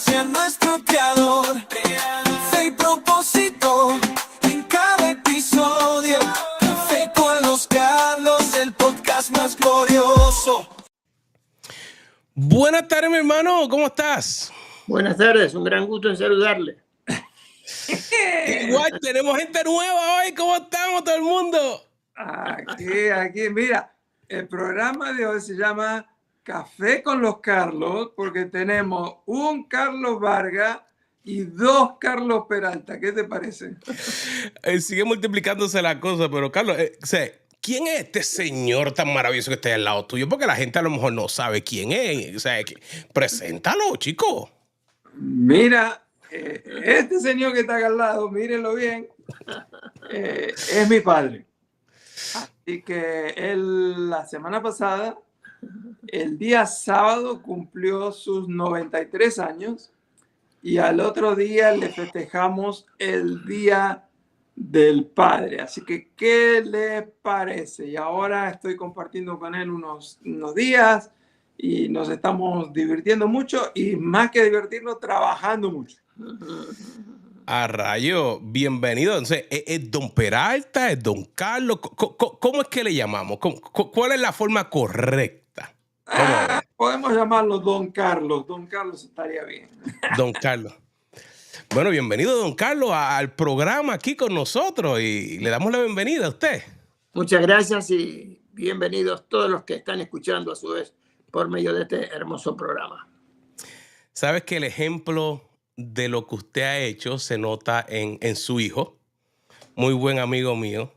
hacia nuestro creador. Fe y propósito en cada episodio. Fe con los Carlos, el podcast más glorioso. Buenas tardes, mi hermano, ¿cómo estás? Buenas tardes, un gran gusto en saludarle. Igual, tenemos gente nueva hoy, ¿cómo estamos todo el mundo? Aquí, mira, el programa de hoy se llama Café con los Carlos, porque tenemos un Carlos Vargas y dos Carlos Peralta. ¿Qué te parece? Sigue multiplicándose la cosa, pero Carlos, ¿quién es este señor tan maravilloso que está ahí al lado tuyo? Porque la gente a lo mejor no sabe quién es. O sea, preséntalo, chico. Mira, este señor que está acá al lado, mírenlo bien, es mi padre. Así que él la semana pasada, el día sábado, cumplió sus 93 años y al otro día le festejamos el Día del Padre. Así que, ¿qué le parece? Y ahora estoy compartiendo con él unos días y nos estamos divirtiendo mucho y más que divertirnos, trabajando mucho. A rayo, bienvenido. Entonces, ¿es don Peralta? ¿Es don Carlos? ¿Cómo es que le llamamos? ¿Cuál es la forma correcta? Podemos llamarlo Don Carlos. Don Carlos estaría bien. Don Carlos. Bueno, bienvenido, don Carlos, al programa aquí con nosotros y le damos la bienvenida a usted. Muchas gracias y bienvenidos todos los que están escuchando a su vez por medio de este hermoso programa. Sabes que el ejemplo de lo que usted ha hecho se nota en su hijo, muy buen amigo mío,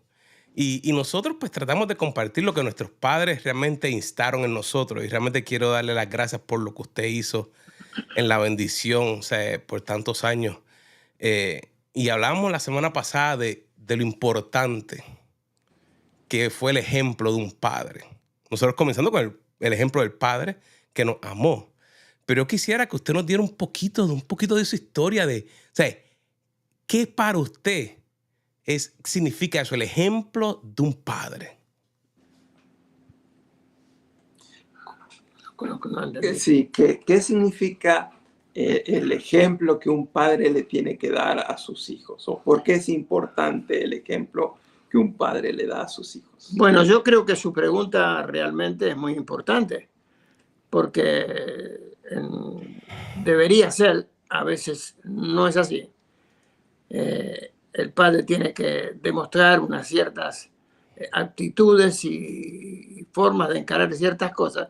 y nosotros pues tratamos de compartir lo que nuestros padres realmente instaron en nosotros y realmente quiero darle las gracias por lo que usted hizo en la bendición, o sea, por tantos años. Y hablábamos la semana pasada de lo importante que fue el ejemplo de un padre. Nosotros comenzando con el ejemplo del padre que nos amó. Pero yo quisiera que usted nos diera un poquito de su historia o sea, ¿qué para usted significa eso, el ejemplo de un padre? Sí, ¿qué significa el ejemplo que un padre le tiene que dar a sus hijos? ¿O por qué es importante el ejemplo que un padre le da a sus hijos? Bueno, yo creo que su pregunta realmente es muy importante, porque debería ser, a veces no es así. El padre tiene que demostrar unas ciertas actitudes y formas de encarar ciertas cosas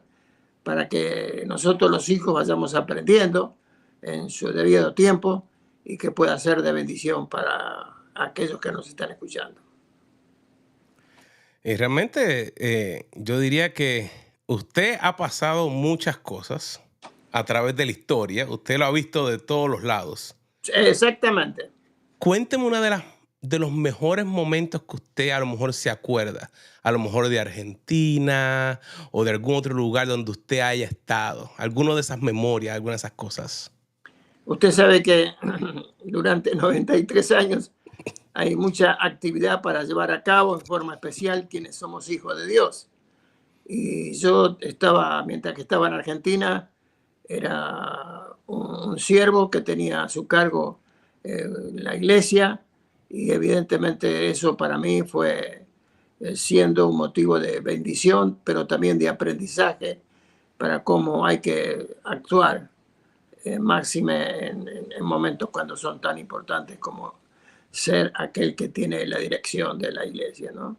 para que nosotros los hijos vayamos aprendiendo en su debido tiempo y que pueda ser de bendición para aquellos que nos están escuchando. Y realmente yo diría que usted ha pasado muchas cosas a través de la historia. Usted lo ha visto de todos los lados. Exactamente. Cuénteme una de los mejores momentos que usted a lo mejor se acuerda. A lo mejor de Argentina o de algún otro lugar donde usted haya estado. Alguna de esas memorias, alguna de esas cosas. Usted sabe que durante 93 años hay mucha actividad para llevar a cabo en forma especial quienes somos hijos de Dios. Y yo mientras que estaba en Argentina, era un siervo que tenía a su cargo la iglesia y evidentemente eso para mí fue siendo un motivo de bendición, pero también de aprendizaje para cómo hay que actuar, máxime en momentos cuando son tan importantes como ser aquel que tiene la dirección de la iglesia, ¿no?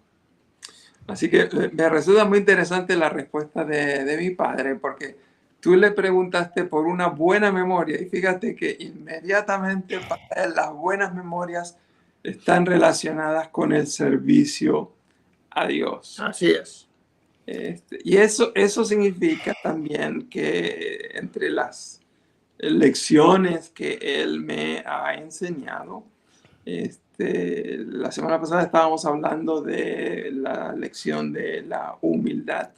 Así que me resulta muy interesante la respuesta de mi padre, porque tú le preguntaste por una buena memoria y fíjate que inmediatamente para él las buenas memorias están relacionadas con el servicio a Dios. Así es. Y eso significa también que entre las lecciones que él me ha enseñado, la semana pasada estábamos hablando de la lección de la humildad.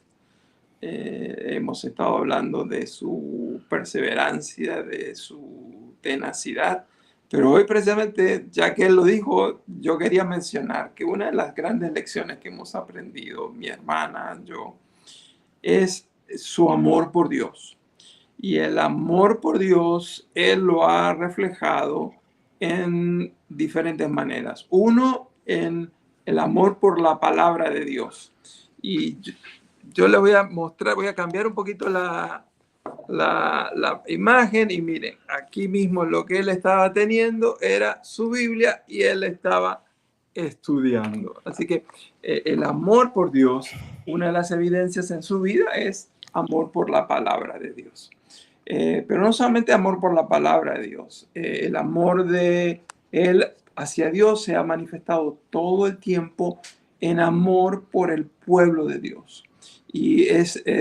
Hemos estado hablando de su perseverancia, de su tenacidad. Pero hoy precisamente, ya que él lo dijo, yo quería mencionar que una de las grandes lecciones que hemos aprendido, mi hermana, yo, es su amor por Dios. Y el amor por Dios, Él lo ha reflejado en diferentes maneras. Uno, en el amor por la palabra de Dios. Y yo le voy a mostrar, voy a cambiar un poquito la imagen y miren, aquí mismo lo que él estaba teniendo era su Biblia y él estaba estudiando. Así que el amor por Dios, una de las evidencias en su vida es amor por la palabra de Dios. Pero no solamente amor por la palabra de Dios, el amor de él hacia Dios se ha manifestado todo el tiempo en amor por el pueblo de Dios. Y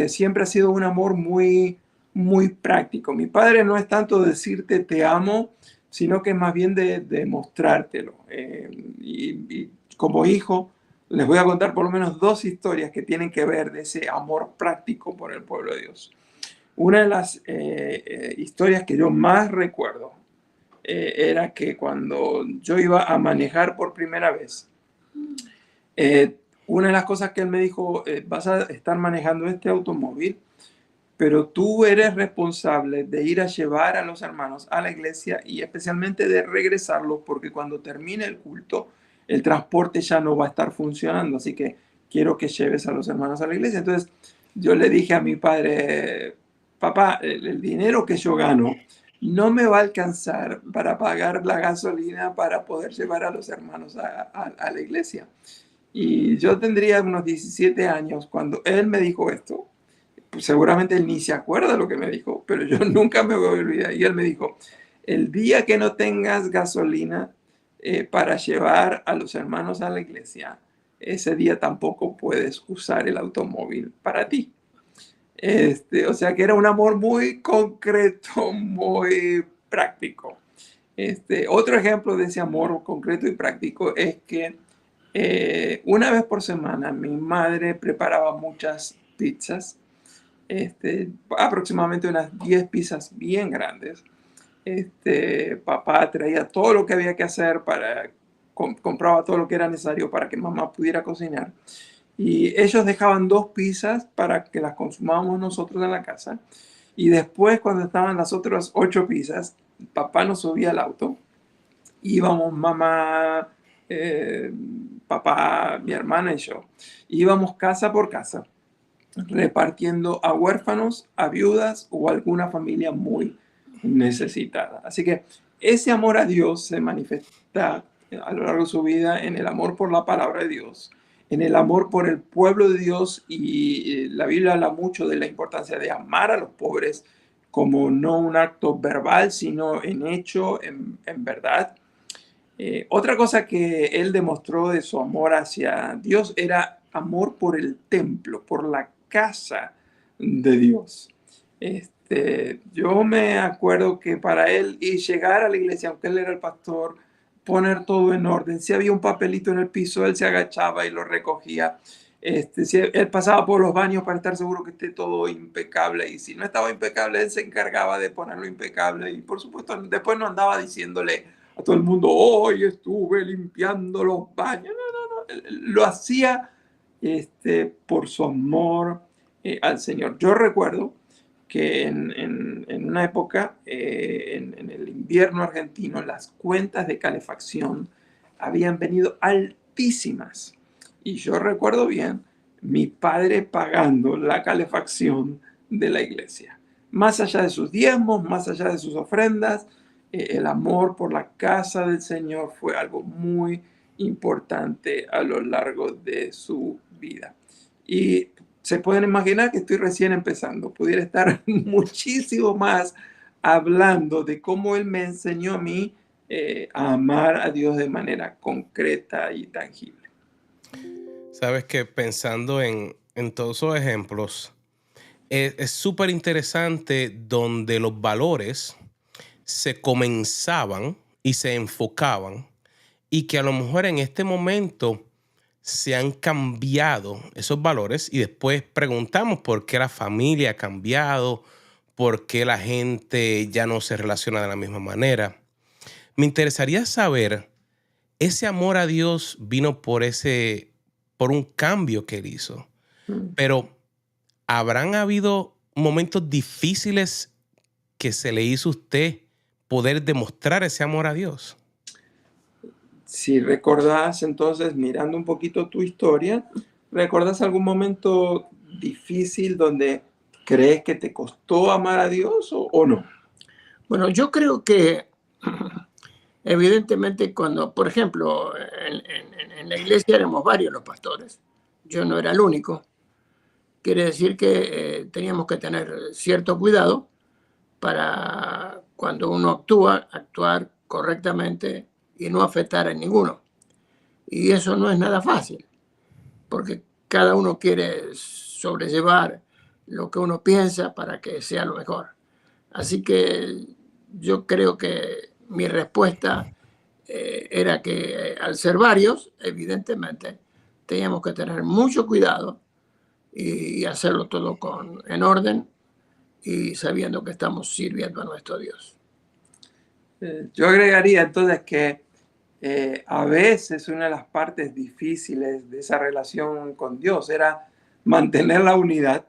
siempre ha sido un amor muy, muy práctico. Mi padre no es tanto decirte te amo, sino que más bien de mostrártelo. Y como hijo, les voy a contar por lo menos 2 historias que tienen que ver de ese amor práctico por el pueblo de Dios. Una de las historias que yo más recuerdo era que cuando yo iba a manejar por primera vez, una de las cosas que él me dijo, vas a estar manejando este automóvil, pero tú eres responsable de ir a llevar a los hermanos a la iglesia y especialmente de regresarlos, porque cuando termine el culto, el transporte ya no va a estar funcionando, así que quiero que lleves a los hermanos a la iglesia. Entonces yo le dije a mi padre, papá, el dinero que yo gano no me va a alcanzar para pagar la gasolina para poder llevar a los hermanos a la iglesia. Y yo tendría unos 17 años cuando él me dijo esto. Pues seguramente él ni se acuerda lo que me dijo, pero yo nunca me voy a olvidar. Y él me dijo, el día que no tengas gasolina para llevar a los hermanos a la iglesia, ese día tampoco puedes usar el automóvil para ti. O sea que era un amor muy concreto, muy práctico. Otro ejemplo de ese amor concreto y práctico es que una vez por semana mi madre preparaba muchas pizzas, aproximadamente unas 10 pizzas bien grandes. Papá traía todo lo que había que hacer compraba todo lo que era necesario para que mamá pudiera cocinar. Y ellos dejaban 2 pizzas para que las consumamos nosotros en la casa. Y después, cuando estaban las otras 8 pizzas, papá nos subía al auto. Íbamos mamá, papá, mi hermana y yo. Íbamos casa por casa, repartiendo a huérfanos, a viudas o a alguna familia muy necesitada. Así que ese amor a Dios se manifiesta a lo largo de su vida en el amor por la palabra de Dios, en el amor por el pueblo de Dios, y la Biblia habla mucho de la importancia de amar a los pobres como no un acto verbal, sino en hecho, en verdad. Otra cosa que él demostró de su amor hacia Dios era amor por el templo, por la casa de Dios. Yo me acuerdo que para él y llegar a la iglesia, aunque él era el pastor, poner todo en orden. Si había un papelito en el piso, él se agachaba y lo recogía. Si él pasaba por los baños para estar seguro que esté todo impecable, y si no estaba impecable, él se encargaba de ponerlo impecable. Y por supuesto, después no andaba diciéndole a todo el mundo, hoy estuve limpiando los baños. No. Él lo hacía por su amor al Señor. Yo recuerdo que en una época, en el invierno argentino, las cuentas de calefacción habían venido altísimas. Y yo recuerdo bien mi padre pagando la calefacción de la iglesia. Más allá de sus diezmos, más allá de sus ofrendas, el amor por la casa del Señor fue algo muy importante a lo largo de su vida. Y se pueden imaginar que estoy recién empezando. Pudiera estar muchísimo más hablando de cómo él me enseñó a mí a amar a Dios de manera concreta y tangible. Sabes que pensando en todos esos ejemplos, es súper interesante donde los valores se comenzaban y se enfocaban, y que a lo mejor en este momento se han cambiado esos valores, y después preguntamos por qué la familia ha cambiado, por qué la gente ya no se relaciona de la misma manera. Me interesaría saber, ese amor a Dios vino por un cambio que él hizo, pero ¿habrán habido momentos difíciles que se le hizo a usted poder demostrar ese amor a Dios? Si recordás, entonces, mirando un poquito tu historia, ¿recordás algún momento difícil donde crees que te costó amar a Dios o no? Bueno, yo creo que evidentemente cuando, por ejemplo, en la iglesia éramos varios los pastores, yo no era el único, quiere decir que teníamos que tener cierto cuidado para cuando uno actúa, actuar correctamente y no afectar a ninguno. Y eso no es nada fácil, porque cada uno quiere sobrellevar lo que uno piensa para que sea lo mejor. Así que yo creo que mi respuesta era que al ser varios, evidentemente, teníamos que tener mucho cuidado y hacerlo todo en orden y sabiendo que estamos sirviendo a nuestro Dios. Yo agregaría entonces que a veces una de las partes difíciles de esa relación con Dios era mantener la unidad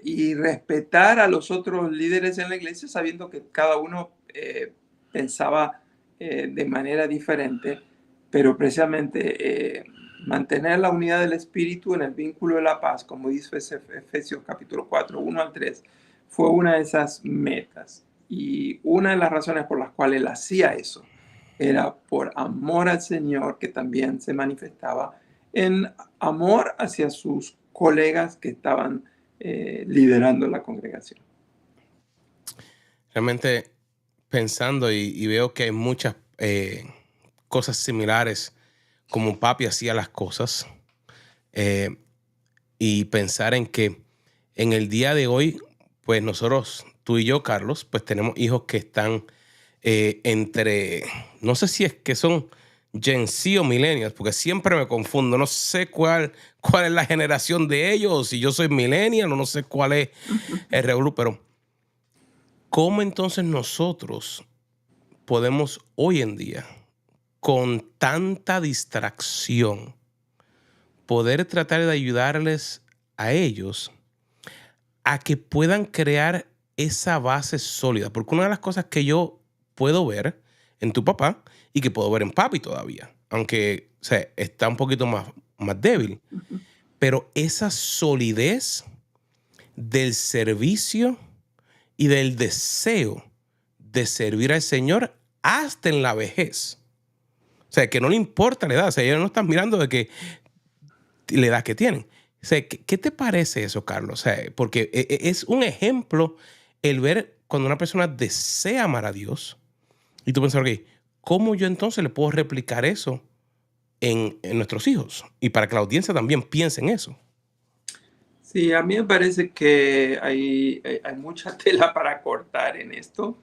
y respetar a los otros líderes en la iglesia sabiendo que cada uno pensaba de manera diferente, pero precisamente mantener la unidad del espíritu en el vínculo de la paz, como dice Efesios capítulo 4, 1 al 3, fue una de esas metas. Y una de las razones por las cuales él hacía eso era por amor al Señor, que también se manifestaba en amor hacia sus colegas que estaban liderando la congregación. Realmente pensando y veo que hay muchas cosas similares como papi hacía las cosas, y pensar en que en el día de hoy, pues nosotros, tú y yo, Carlos, pues tenemos hijos que están entre, no sé si es que son Gen Z o Millennials, porque siempre me confundo, no sé cuál es la generación de ellos, o si yo soy Millennial, no sé cuál es el revolú, pero ¿cómo entonces nosotros podemos hoy en día, con tanta distracción, poder tratar de ayudarles a ellos a que puedan crear esa base sólida? Porque una de las cosas que yo puedo ver en tu papá y que puedo ver en papi todavía, aunque o sea, está un poquito más débil, pero esa solidez del servicio y del deseo de servir al Señor hasta en la vejez. O sea, que no le importa la edad. O sea, ellos no están mirando de que la edad que tienen. O sea, ¿qué te parece eso, Carlos? O sea, porque es un ejemplo el ver cuando una persona desea amar a Dios y tú piensas, ok, ¿cómo yo entonces le puedo replicar eso en nuestros hijos? Y para que la audiencia también piense en eso. Sí, a mí me parece que hay mucha tela para cortar en esto,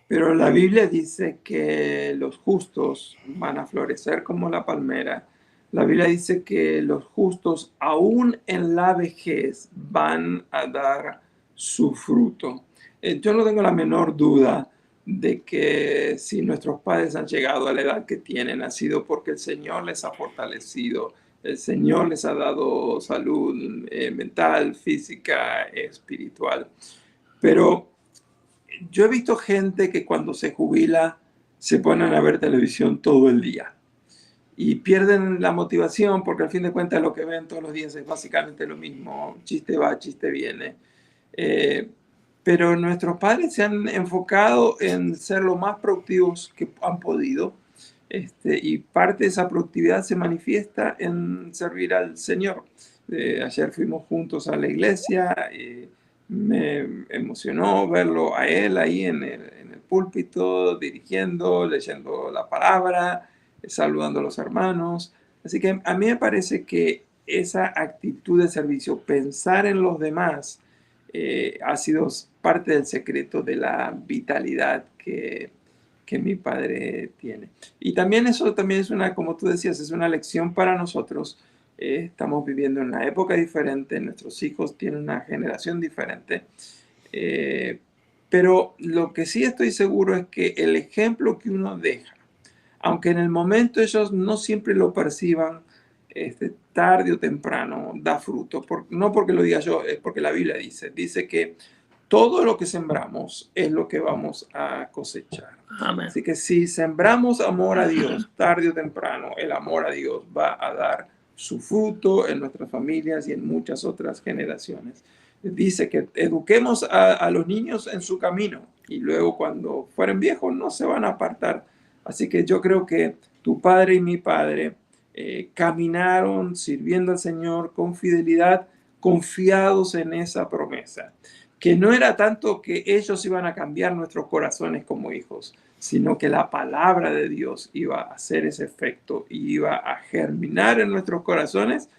pero la Biblia dice que los justos van a florecer como la palmera. La Biblia dice que los justos, aún en la vejez, van a dar su fruto. Yo no tengo la menor duda de que si nuestros padres han llegado a la edad que tienen, ha sido porque el Señor les ha fortalecido. El Señor les ha dado salud mental, física, espiritual. Pero yo he visto gente que cuando se jubila se ponen a ver televisión todo el día y pierden la motivación porque al fin de cuentas lo que ven todos los días es básicamente lo mismo. Chiste va, chiste viene. Pero nuestros padres se han enfocado en ser lo más productivos que han podido. Y parte de esa productividad se manifiesta en servir al Señor. Ayer fuimos juntos a la iglesia, me emocionó verlo a él ahí en el púlpito, dirigiendo, leyendo la palabra, saludando a los hermanos. Así que a mí me parece que esa actitud de servicio, pensar en los demás, ha sido parte del secreto de la vitalidad que mi padre tiene. Y también eso también es una, como tú decías, es una lección para nosotros. Estamos viviendo en una época diferente, nuestros hijos tienen una generación diferente. Pero lo que sí estoy seguro es que el ejemplo que uno deja, aunque en el momento ellos no siempre lo perciban, tarde o temprano da fruto. No porque lo diga yo, es porque la Biblia dice que todo lo que sembramos es lo que vamos a cosechar. Amén. Así que si sembramos amor a Dios, tarde o temprano, el amor a Dios va a dar su fruto en nuestras familias y en muchas otras generaciones. Dice que eduquemos a los niños en su camino y luego cuando fueren viejos no se van a apartar. Así que yo creo que tu padre y mi padre caminaron sirviendo al Señor con fidelidad, confiados en esa promesa, que no era tanto que ellos iban a cambiar nuestros corazones como hijos, sino que la palabra de Dios iba a hacer ese efecto y iba a germinar en nuestros corazones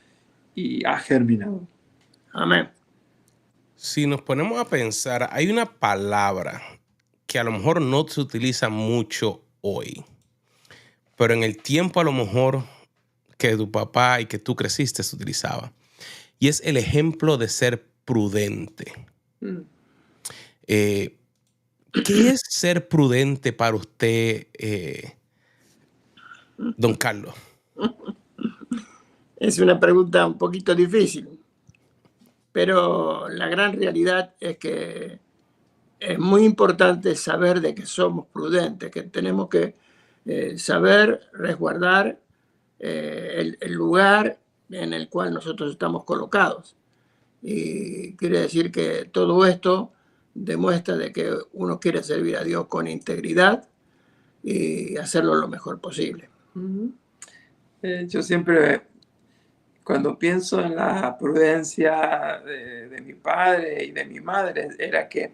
y ha germinado. Amén. Si nos ponemos a pensar, hay una palabra que a lo mejor no se utiliza mucho hoy, pero en el tiempo a lo mejor que tu papá y que tú creciste se utilizaba. Y es el ejemplo de ser prudente. ¿Qué es ser prudente para usted, don Carlos? Es una pregunta un poquito difícil, pero la gran realidad es que es muy importante saber de que somos prudentes, que tenemos que saber resguardar el lugar en el cual nosotros estamos colocados. Y quiere decir que todo esto demuestra de que uno quiere servir a Dios con integridad y hacerlo lo mejor posible. Yo siempre, cuando pienso en la prudencia de mi padre y de mi madre, era que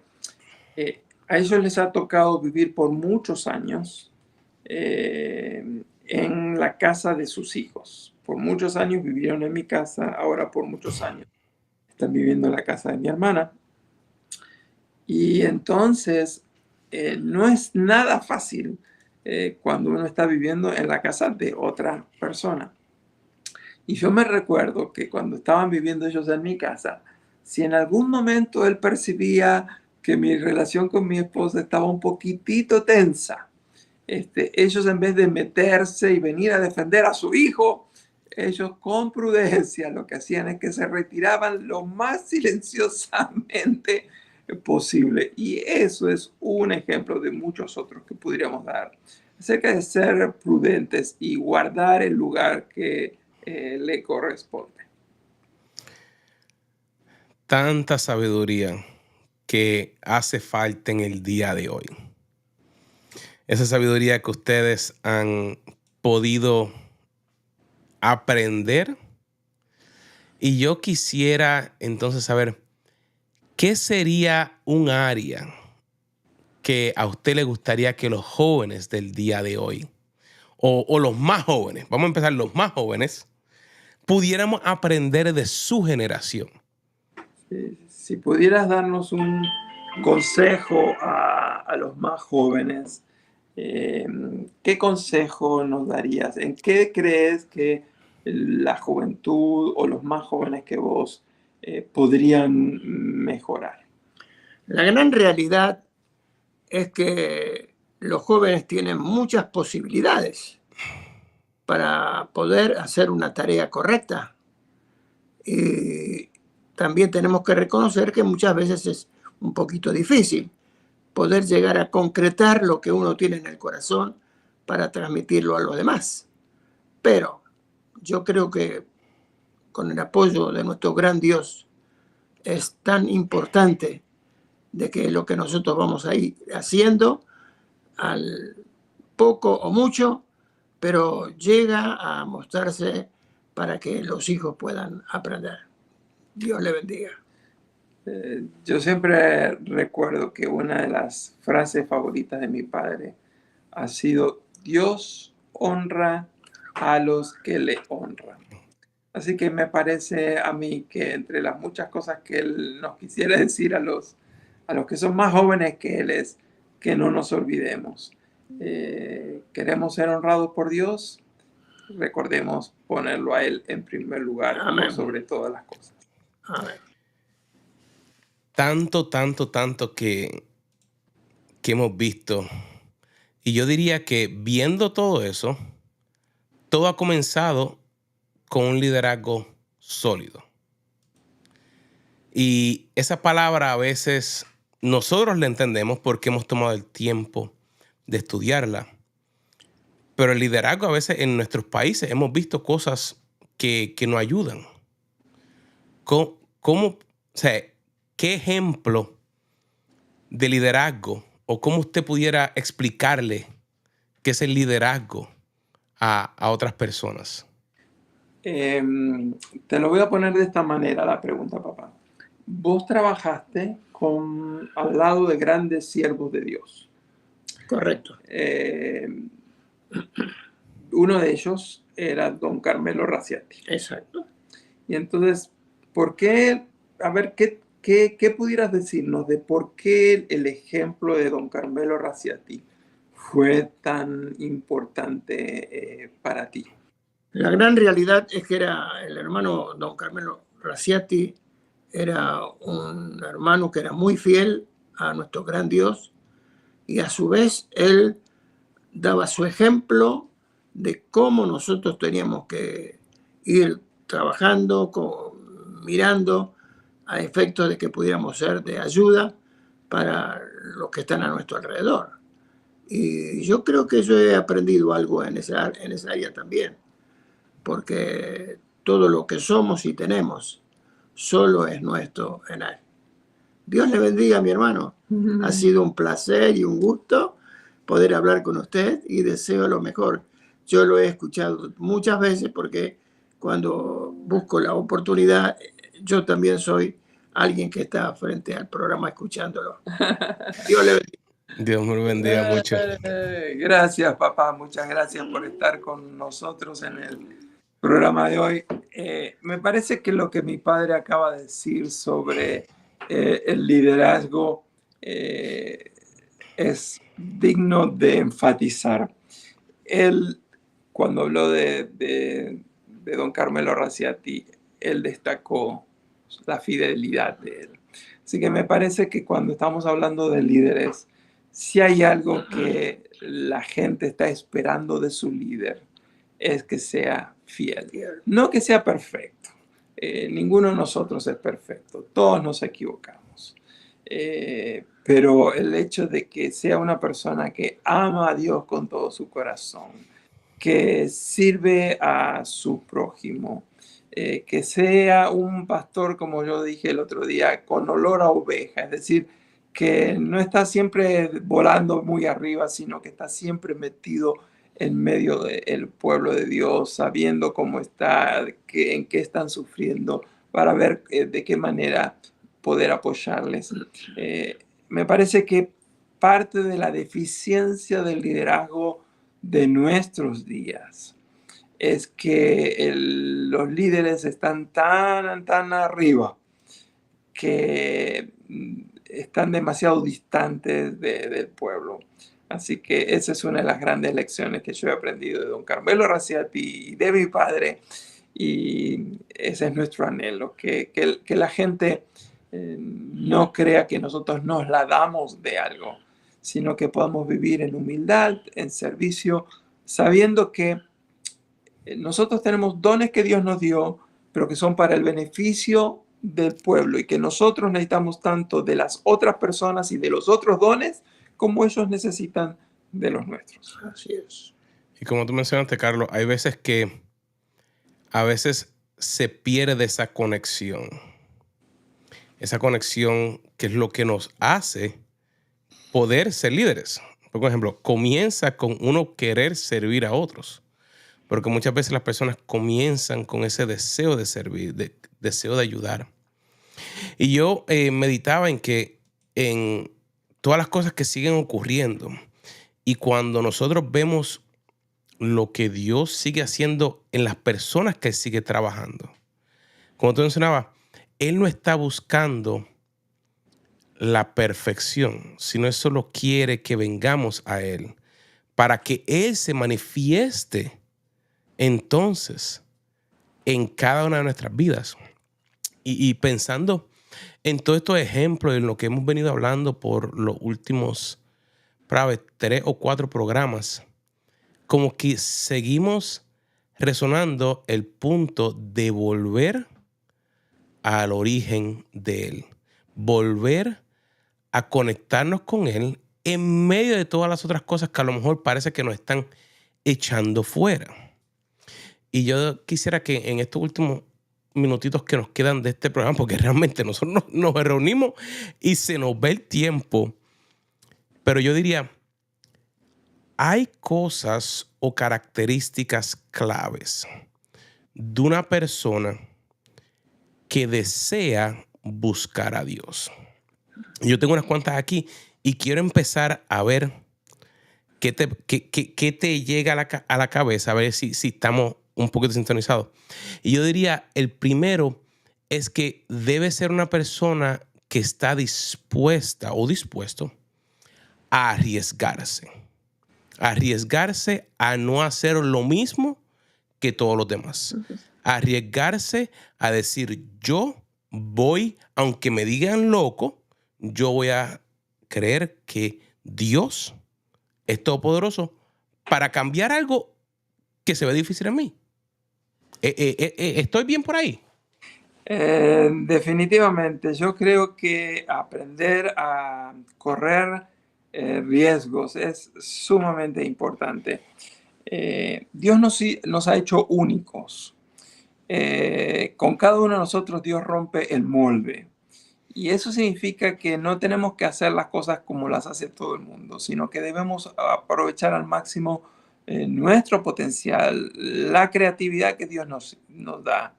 a ellos les ha tocado vivir por muchos años en la casa de sus hijos. Por muchos años vivieron en mi casa, ahora por muchos años están viviendo en la casa de mi hermana. Y entonces no es nada fácil cuando uno está viviendo en la casa de otra persona. Y yo me recuerdo que cuando estaban viviendo ellos en mi casa, si en algún momento él percibía que mi relación con mi esposa estaba un poquitito tensa, ellos en vez de meterse y venir a defender a su hijo, ellos con prudencia lo que hacían es que se retiraban lo más silenciosamente posible. Y eso es un ejemplo de muchos otros que podríamos dar acerca de ser prudentes y guardar el lugar que le corresponde. Tanta sabiduría que hace falta en el día de hoy. Esa sabiduría que ustedes han podido aprender. Y yo quisiera entonces saber, ¿qué sería un área que a usted le gustaría que los jóvenes del día de hoy, o los más jóvenes, vamos a empezar los más jóvenes, pudiéramos aprender de su generación? Si pudieras darnos un consejo a los más jóvenes, ¿qué consejo nos darías? ¿En qué crees que la juventud o los más jóvenes que vos podrían mejorar? La gran realidad es que los jóvenes tienen muchas posibilidades para poder hacer una tarea correcta. Y también tenemos que reconocer que muchas veces es un poquito difícil poder llegar a concretar lo que uno tiene en el corazón para transmitirlo a los demás. Pero yo creo que con el apoyo de nuestro gran Dios es tan importante de que lo que nosotros vamos a ir haciendo, al poco o mucho, pero llega a mostrarse para que los hijos puedan aprender. Dios le bendiga. Yo siempre recuerdo que una de las frases favoritas de mi padre ha sido: Dios honra a los que le honran. Así que me parece a mí que entre las muchas cosas que él nos quisiera decir a los que son más jóvenes que él es que no nos olvidemos. Queremos ser honrados por Dios, recordemos ponerlo a él en primer lugar. Amén. Por sobre todas las cosas. Amén. Tanto que hemos visto. Y yo diría que viendo todo eso, todo ha comenzado con un liderazgo sólido. Y esa palabra a veces nosotros la entendemos porque hemos tomado el tiempo de estudiarla. Pero el liderazgo a veces en nuestros países hemos visto cosas que nos ayudan. O sea, ¿qué ejemplo de liderazgo o cómo usted pudiera explicarle qué es el liderazgo a otras personas? Te lo voy a poner de esta manera la pregunta, papá. Vos trabajaste al lado de grandes siervos de Dios. Correcto. Uno de ellos era don Carmelo Raciati. Exacto. Y entonces, ¿por qué? A ver, ¿qué pudieras decirnos de por qué el ejemplo de don Carmelo Raciati fue tan importante para ti? La gran realidad es que era el hermano don Carmelo Raciati, era un hermano que era muy fiel a nuestro gran Dios y a su vez él daba su ejemplo de cómo nosotros teníamos que ir trabajando, mirando a efectos de que pudiéramos ser de ayuda para los que están a nuestro alrededor. Y yo creo que yo he aprendido algo en esa área también, porque todo lo que somos y tenemos solo es nuestro en Él. Dios le bendiga, mi hermano. Ha sido un placer y un gusto poder hablar con usted y deseo lo mejor. Yo lo he escuchado muchas veces porque cuando busco la oportunidad, yo también soy alguien que está frente al programa escuchándolo. Dios le bendiga. Dios me lo bendiga mucho. Gracias, papá. Muchas gracias por estar con nosotros en el programa de hoy. Me parece que lo que mi padre acaba de decir sobre el liderazgo es digno de enfatizar. Él, cuando habló de don Carmelo Raciati, él destacó la fidelidad de él. Así que me parece que cuando estamos hablando de líderes, si hay algo que la gente está esperando de su líder, es que sea fiel. No que sea perfecto. Ninguno de nosotros es perfecto. Todos nos equivocamos. Pero el hecho de que sea una persona que ama a Dios con todo su corazón, que sirve a su prójimo, que sea un pastor, como yo dije el otro día, con olor a oveja, es decir, que no está siempre volando muy arriba, sino que está siempre metido en medio del pueblo de Dios, sabiendo cómo está, en qué están sufriendo, para ver de qué manera poder apoyarles. Me parece que parte de la deficiencia del liderazgo de nuestros días es que los líderes están tan arriba que están demasiado distantes del pueblo. Así que esa es una de las grandes lecciones que yo he aprendido de don Carmelo Raciati y de mi padre. Y ese es nuestro anhelo, que la gente no crea que nosotros nos la damos de algo, sino que podamos vivir en humildad, en servicio, sabiendo que nosotros tenemos dones que Dios nos dio, pero que son para el beneficio del pueblo y que nosotros necesitamos tanto de las otras personas y de los otros dones como ellos necesitan de los nuestros. Así es. Y como tú mencionaste, Carlos, hay veces que a veces se pierde esa conexión. Esa conexión que es lo que nos hace poder ser líderes. Por ejemplo, comienza con uno querer servir a otros. Porque muchas veces las personas comienzan con ese deseo de servir, deseo de ayudar. Y yo meditaba en todas las cosas que siguen ocurriendo. Y cuando nosotros vemos lo que Dios sigue haciendo en las personas que sigue trabajando. Como tú mencionabas, Él no está buscando la perfección, sino Él solo quiere que vengamos a Él para que Él se manifieste entonces en cada una de nuestras vidas. Y pensando en todos estos ejemplos, en lo que hemos venido hablando por los últimos 3 o 4 programas, como que seguimos resonando el punto de volver al origen de Él. Volver a conectarnos con Él en medio de todas las otras cosas que a lo mejor parece que nos están echando fuera. Y yo quisiera que en estos últimos minutitos que nos quedan de este programa, porque realmente nosotros nos reunimos y se nos ve el tiempo, pero yo diría, hay cosas o características claves de una persona que desea buscar a Dios. Yo tengo unas cuantas aquí y quiero empezar a ver qué te llega a la cabeza, a ver si estamos un poquito sintonizados. Y yo diría, el primero es que debe ser una persona que está dispuesta o dispuesto a arriesgarse. Arriesgarse a no hacer lo mismo que todos los demás. Arriesgarse a decir, yo voy, aunque me digan loco, yo voy a creer que Dios es todopoderoso para cambiar algo que se ve difícil en mí. ¿Estoy bien por ahí? Definitivamente, yo creo que aprender a correr riesgos es sumamente importante. Dios nos ha hecho únicos. Con cada uno de nosotros Dios rompe el molde. Y eso significa que no tenemos que hacer las cosas como las hace todo el mundo, sino que debemos aprovechar al máximo nuestro potencial, la creatividad que Dios nos da.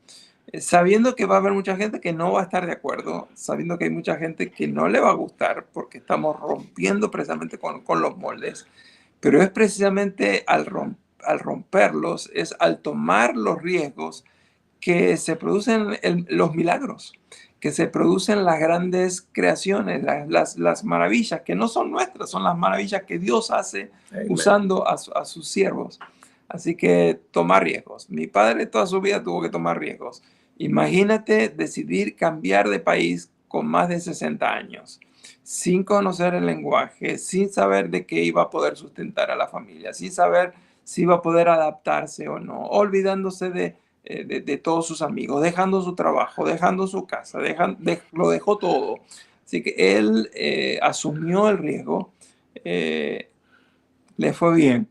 Sabiendo que va a haber mucha gente que no va a estar de acuerdo, sabiendo que hay mucha gente que no le va a gustar porque estamos rompiendo precisamente con los moldes, pero es precisamente al romperlos, es al tomar los riesgos que se producen los milagros, que se producen las grandes creaciones, las maravillas que no son nuestras, son las maravillas que Dios hace usando a sus siervos. Así que tomar riesgos. Mi padre toda su vida tuvo que tomar riesgos. Imagínate decidir cambiar de país con más de 60 años, sin conocer el lenguaje, sin saber de qué iba a poder sustentar a la familia, sin saber si iba a poder adaptarse o no, olvidándose de todos sus amigos, dejando su trabajo, dejando su casa, lo dejó todo. Así que él asumió el riesgo, le fue bien.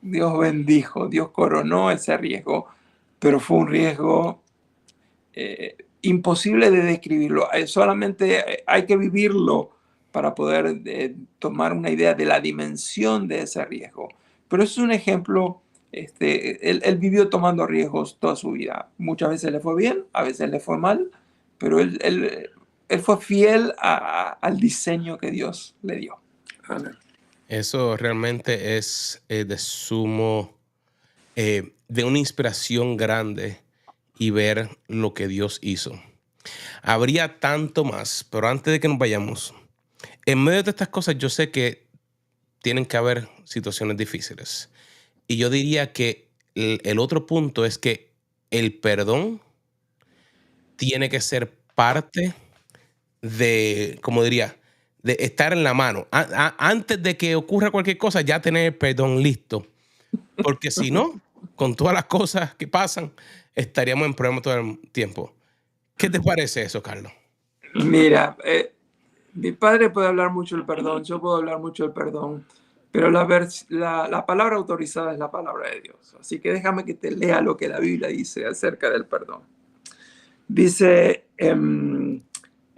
Dios bendijo, Dios coronó ese riesgo, pero fue un riesgo imposible de describirlo. Solamente hay que vivirlo para poder tomar una idea de la dimensión de ese riesgo. Pero es un ejemplo, él vivió tomando riesgos toda su vida. Muchas veces le fue bien, a veces le fue mal, pero él fue fiel al diseño que Dios le dio. Amén. Eso realmente es de una inspiración grande y ver lo que Dios hizo. Habría tanto más, pero antes de que nos vayamos, en medio de estas cosas yo sé que tienen que haber situaciones difíciles. Y yo diría que el otro punto es que el perdón tiene que ser parte de, como diría, de estar en la mano. Antes de que ocurra cualquier cosa, ya tener el perdón listo. Porque si no, con todas las cosas que pasan, estaríamos en problemas todo el tiempo. ¿Qué te parece eso, Carlos? Mira, mi padre puede hablar mucho del perdón, yo puedo hablar mucho del perdón, pero la palabra autorizada es la palabra de Dios. Así que déjame que te lea lo que la Biblia dice acerca del perdón. Dice en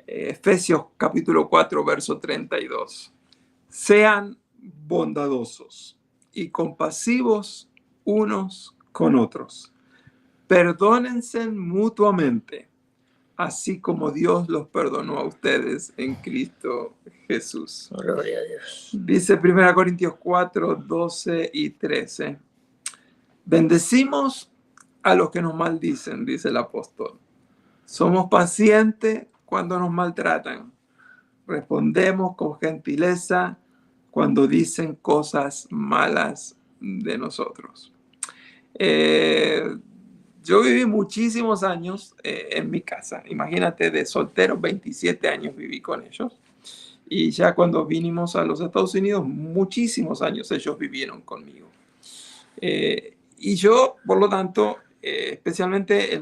Efesios capítulo 4, verso 32. Sean bondadosos y compasivos unos con otros. Perdónense mutuamente, así como Dios los perdonó a ustedes en Cristo Jesús. Gloria a Dios. Dice 1 Corintios 4, 12 y 13. Bendecimos a los que nos maldicen, dice el apóstol. Somos pacientes cuando nos maltratan. Respondemos con gentileza cuando dicen cosas malas de nosotros. Yo viví muchísimos años en mi casa. Imagínate, de soltero, 27 años viví con ellos. Y ya cuando vinimos a los Estados Unidos, muchísimos años ellos vivieron conmigo. Y yo, por lo tanto, especialmente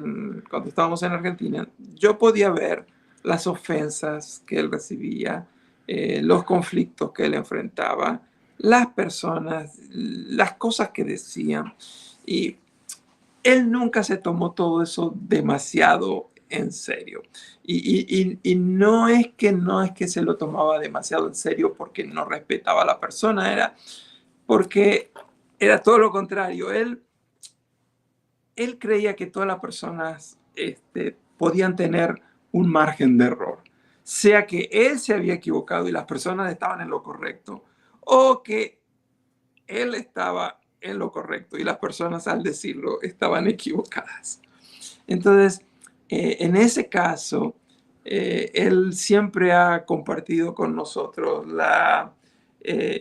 cuando estábamos en Argentina, yo podía ver las ofensas que él recibía, los conflictos que él enfrentaba, las personas, las cosas que decían. Y él nunca se tomó todo eso demasiado en serio. Y no es que se lo tomaba demasiado en serio porque no respetaba a la persona, era porque era todo lo contrario. Él creía que todas las personas podían tener un margen de error, sea que él se había equivocado y las personas estaban en lo correcto, o que él estaba en lo correcto y las personas, al decirlo, estaban equivocadas. Entonces, en ese caso, él siempre ha compartido con nosotros la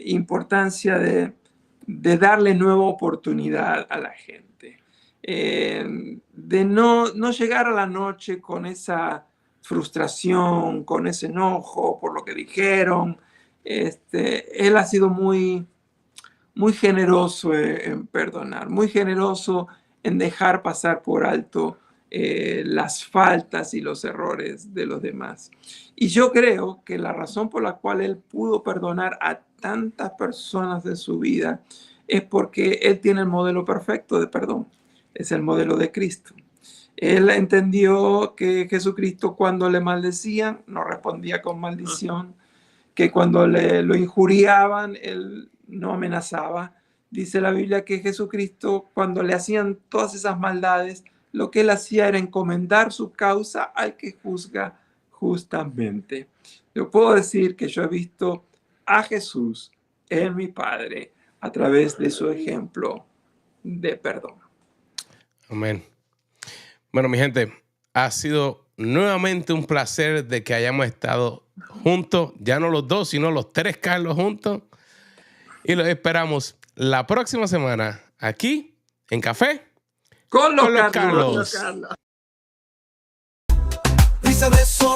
importancia de darle nueva oportunidad a la gente, de no llegar a la noche con esa frustración, con ese enojo por lo que dijeron. Él ha sido muy generoso en perdonar, muy generoso en dejar pasar por alto las faltas y los errores de los demás. Y yo creo que la razón por la cual él pudo perdonar a tantas personas de su vida es porque él tiene el modelo perfecto de perdón. Es el modelo de Cristo. Él entendió que Jesucristo, cuando le maldecían, no respondía con maldición, que cuando lo injuriaban, él no amenazaba. Dice la Biblia que Jesucristo, cuando le hacían todas esas maldades, lo que él hacía era encomendar su causa al que juzga justamente. Yo puedo decir que yo he visto a Jesús en mi Padre a través de su ejemplo de perdón. Amén. Bueno, mi gente, ha sido nuevamente un placer de que hayamos estado juntos, ya no los dos, sino los tres Carlos juntos. Y los esperamos la próxima semana aquí en Café Con los Carlos. Carlos. Risa de sol.